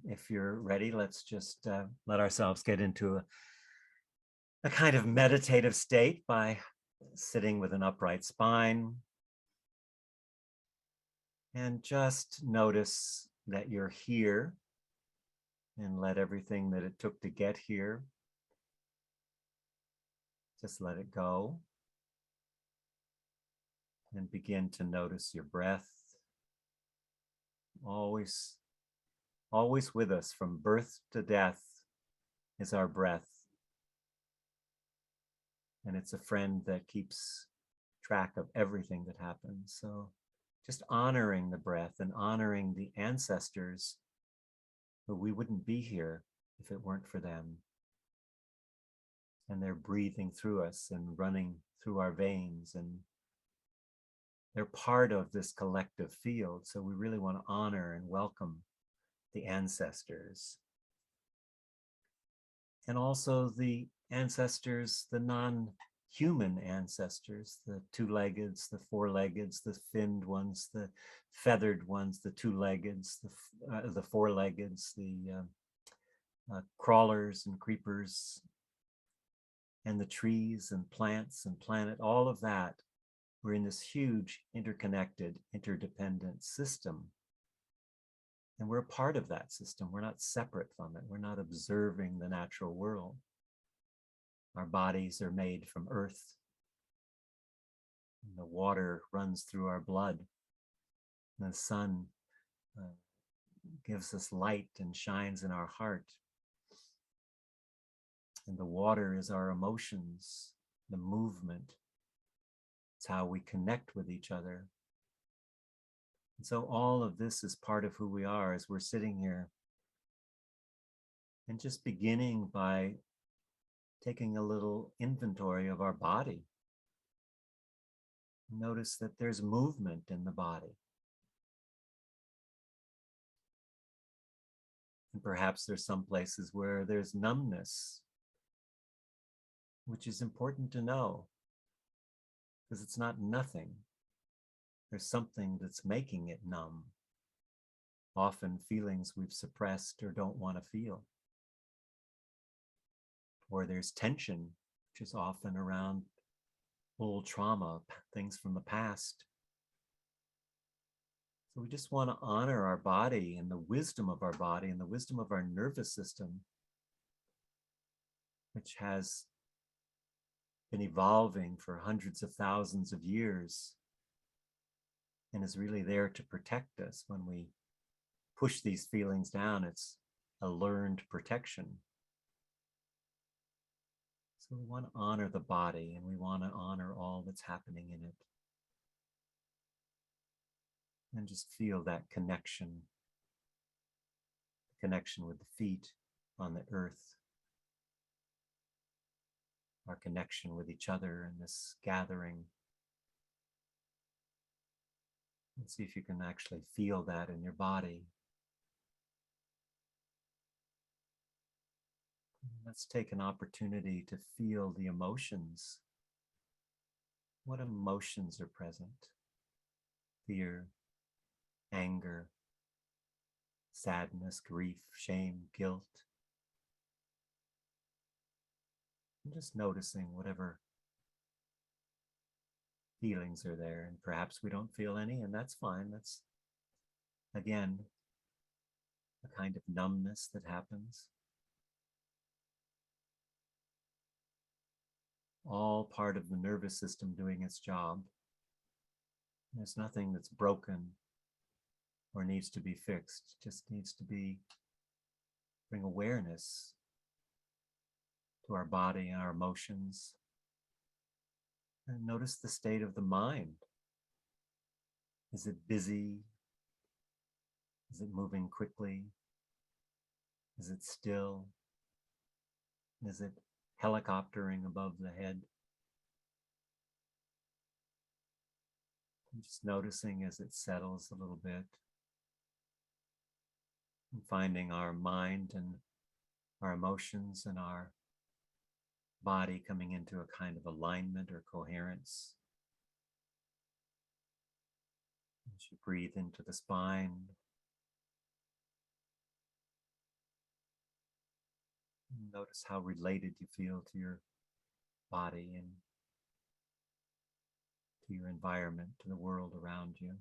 If you're ready, let's just let ourselves get into a kind of meditative state by sitting with an upright spine. And just notice that you're here and let everything that it took to get here, just let it go. And begin to notice your breath. Always with us from birth to death is our breath. And it's a friend that keeps track of everything that happens. So just honoring the breath and honoring the ancestors, who we wouldn't be here if it weren't for them. And they're breathing through us and running through our veins, and they're part of this collective field. So we really want to honor and welcome the ancestors. And also the ancestors, the non-human ancestors, the two-leggeds, the four-leggeds, the finned ones, the feathered ones, the two-leggeds, the four-leggeds, the crawlers and creepers, and the trees and plants and planet, all of that. We're in this huge interconnected, interdependent system. And we're a part of that system. We're not separate from it. We're not observing the natural world. Our bodies are made from earth. And the water runs through our blood. And the sun gives us light and shines in our heart. And the water is our emotions, the movement. It's how we connect with each other. And so all of this is part of who we are as we're sitting here. And just beginning by taking a little inventory of our body. Notice that there's movement in the body. And perhaps there's some places where there's numbness, which is important to know, because it's not nothing. There's something that's making it numb. Often feelings we've suppressed or don't want to feel. Or there's tension, which is often around old trauma, things from the past. So we just want to honor our body and the wisdom of our body and the wisdom of our nervous system, which has been evolving for hundreds of thousands of years and is really there to protect us. When we push these feelings down, it's a learned protection. So we want to honor the body, and we want to honor all that's happening in it. And just feel that connection with the feet on the earth, our connection with each other in this gathering. And see if you can actually feel that in your body. Let's take an opportunity to feel the emotions. What emotions are present? Fear, anger, sadness, grief, shame, guilt. And just noticing whatever feelings are there. And perhaps we don't feel any, and that's fine. That's, again, a kind of numbness that happens. All part of the nervous system doing its job. There's nothing that's broken or needs to be fixed. It just needs to bring awareness to our body and our emotions. And notice the state of the mind. Is it busy? Is it moving quickly? Is it still? Is it helicoptering above the head? And just noticing as it settles a little bit. And finding our mind and our emotions and our body coming into a kind of alignment or coherence. As you breathe into the spine, Notice how related you feel to your body and to your environment, to the world around you.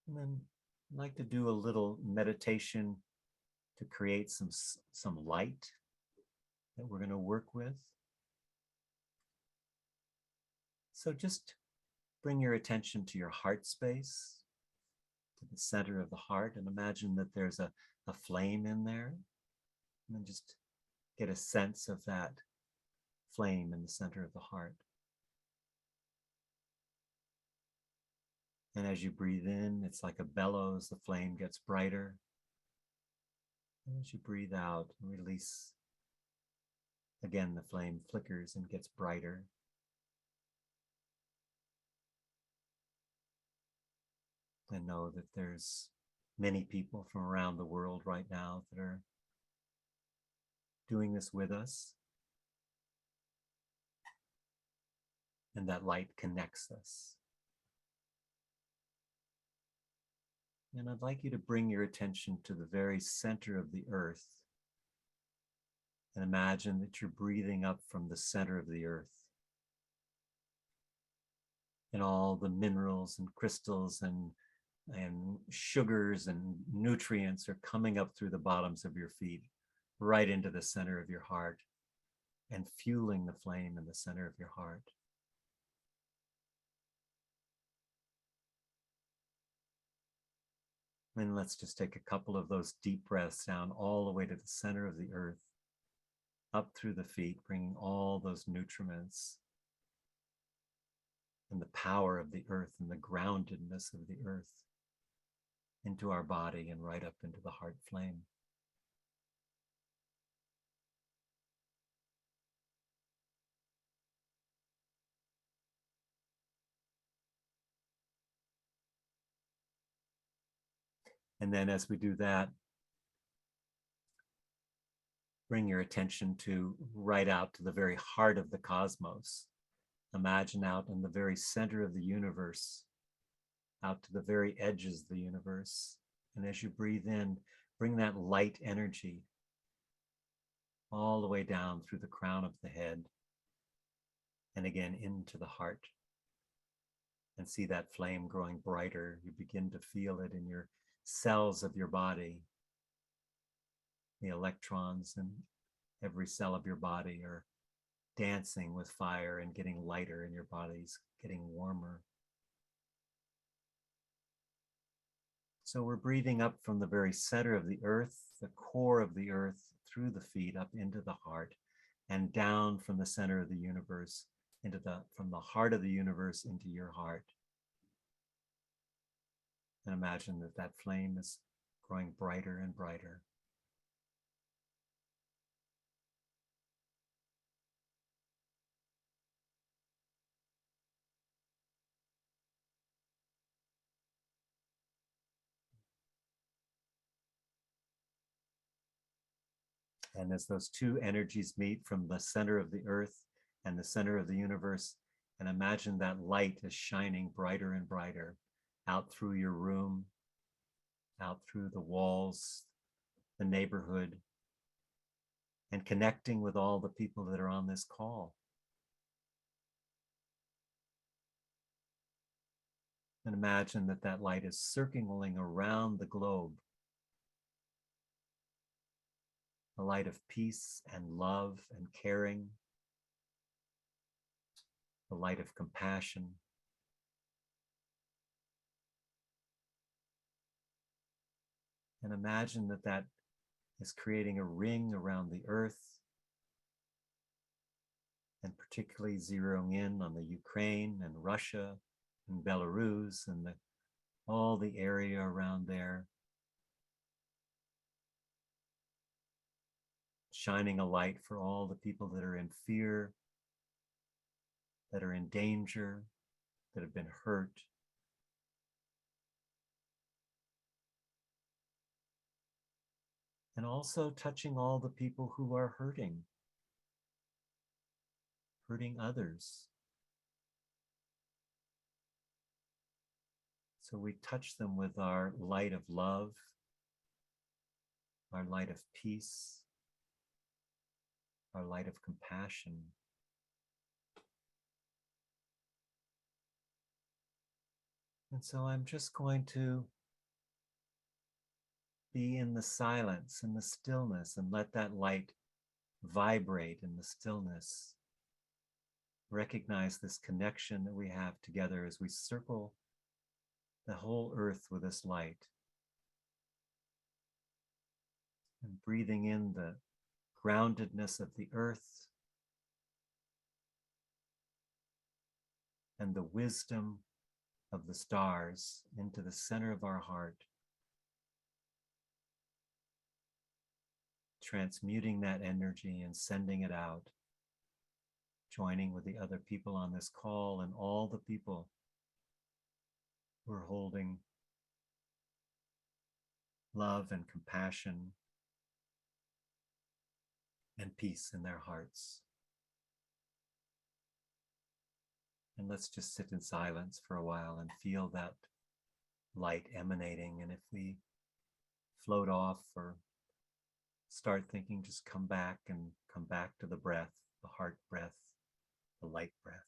And then I'd like to do a little meditation to create some light that we're going to work with. So just bring your attention to your heart space, to the center of the heart, and imagine that there's a flame in there. And then just get a sense of that flame in the center of the heart. And as you breathe in, it's like a bellows, the flame gets brighter. And as you breathe out and release, again, the flame flickers and gets brighter. And know that there's many people from around the world right now that are doing this with us. And that light connects us. And I'd like you to bring your attention to the very center of the earth and imagine that you're breathing up from the center of the earth. And all the minerals and crystals and sugars and nutrients are coming up through the bottoms of your feet, right into the center of your heart and fueling the flame in the center of your heart. And let's just take a couple of those deep breaths down all the way to the center of the earth, up through the feet, bringing all those nutriments and the power of the earth and the groundedness of the earth into our body and right up into the heart flame. And then as we do that, bring your attention to right out to the very heart of the cosmos. Imagine out in the very center of the universe, out to the very edges of the universe. And as you breathe in, bring that light energy all the way down through the crown of the head and again into the heart. And see that flame growing brighter. You begin to feel it in your cells of your body. The electrons in every cell of your body are dancing with fire and getting lighter, and your body's getting warmer. So we're breathing up from the very center of the earth, the core of the earth, through the feet up into the heart, and down from the center of the universe from the heart of the universe into your heart. And imagine that that flame is growing brighter and brighter. And as those two energies meet from the center of the earth and the center of the universe, and imagine that light is shining brighter and brighter out through your room, out through the walls, the neighborhood, and connecting with all the people that are on this call. And imagine that that light is circling around the globe. A light of peace and love and caring, a light of compassion. And imagine that that is creating a ring around the earth, and particularly zeroing in on the Ukraine and Russia and Belarus and all the area around there, shining a light for all the people that are in fear, that are in danger, that have been hurt. And also touching all the people who are hurting others. So we touch them with our light of love, our light of peace, our light of compassion. And so I'm just going to be in the silence and the stillness and let that light vibrate in the stillness. Recognize this connection that we have together as we circle the whole earth with this light. And breathing in the groundedness of the earth and the wisdom of the stars into the center of our heart, transmuting that energy and sending it out, joining with the other people on this call and all the people who are holding love and compassion and peace in their hearts. And let's just sit in silence for a while and feel that light emanating. And if we float off or start thinking, just come back to the breath, the heart breath, the light breath.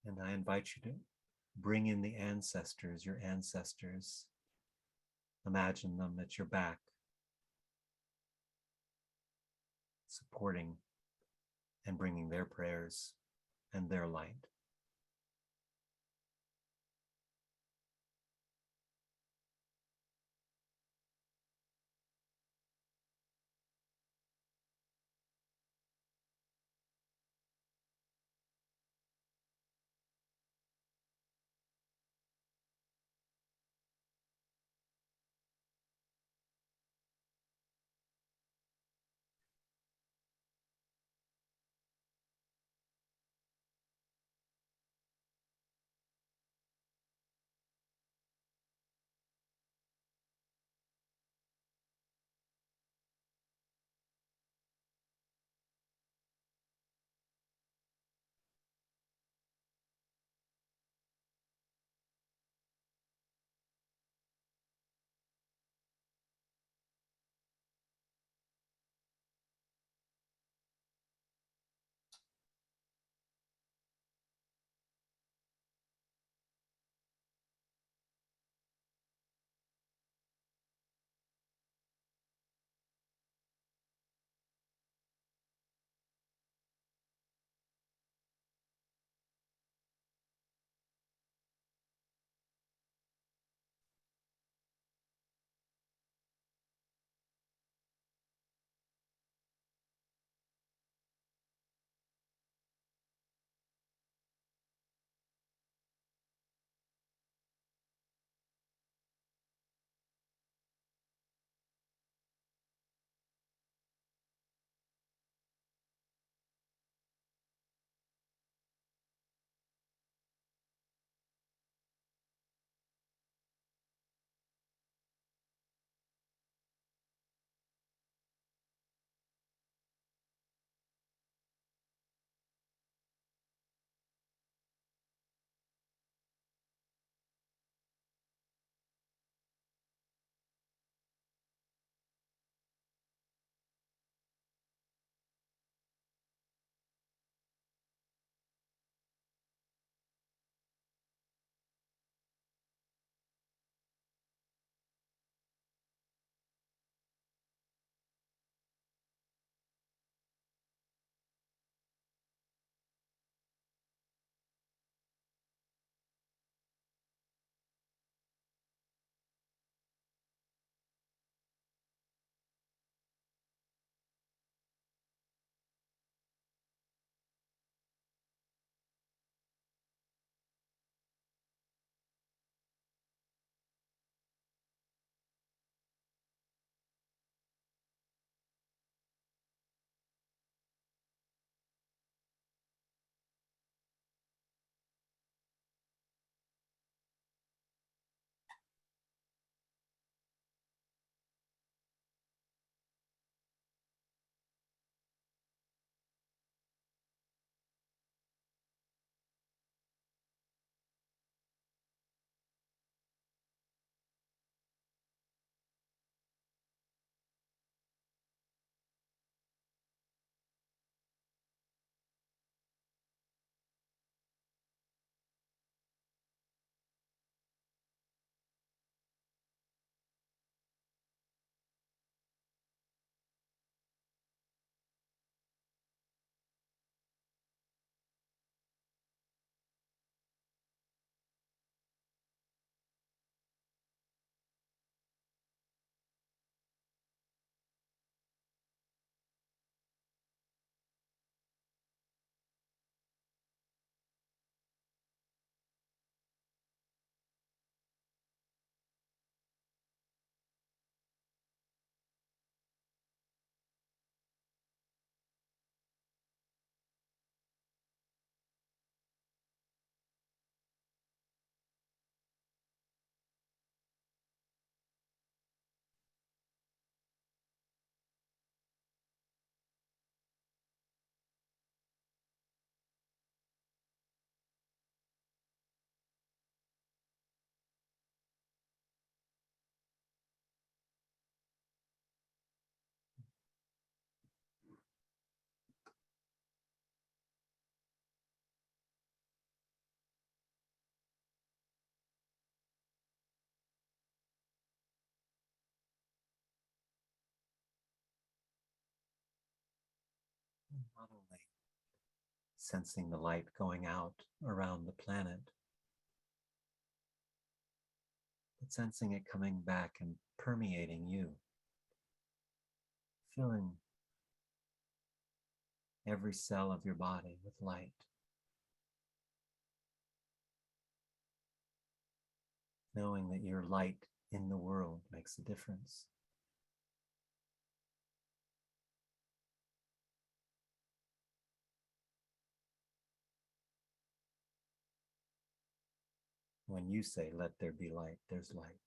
And I invite you to bring in the ancestors, your ancestors. Imagine them at your back, supporting and bringing their prayers and their light. Not only sensing the light going out around the planet, but sensing it coming back and permeating you, filling every cell of your body with light, knowing that your light in the world makes a difference. When you say, "Let there be light," there's light.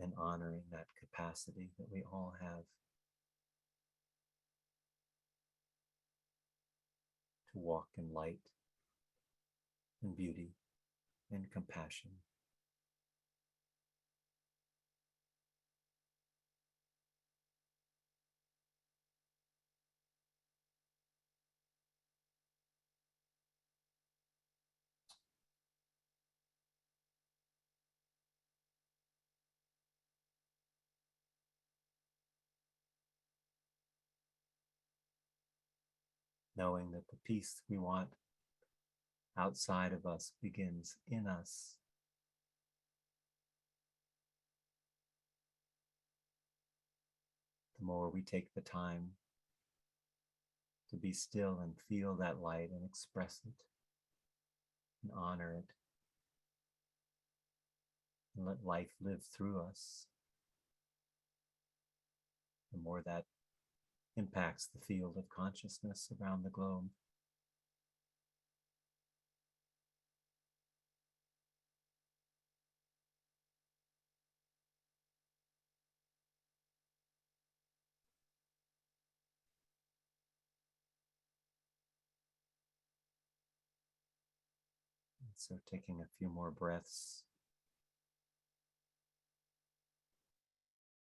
And honoring that capacity that we all have to walk in light and beauty and compassion. Knowing that the peace we want outside of us begins in us. The more we take the time to be still and feel that light and express it and honor it and let life live through us, the more that impacts the field of consciousness around the globe. And so taking a few more breaths,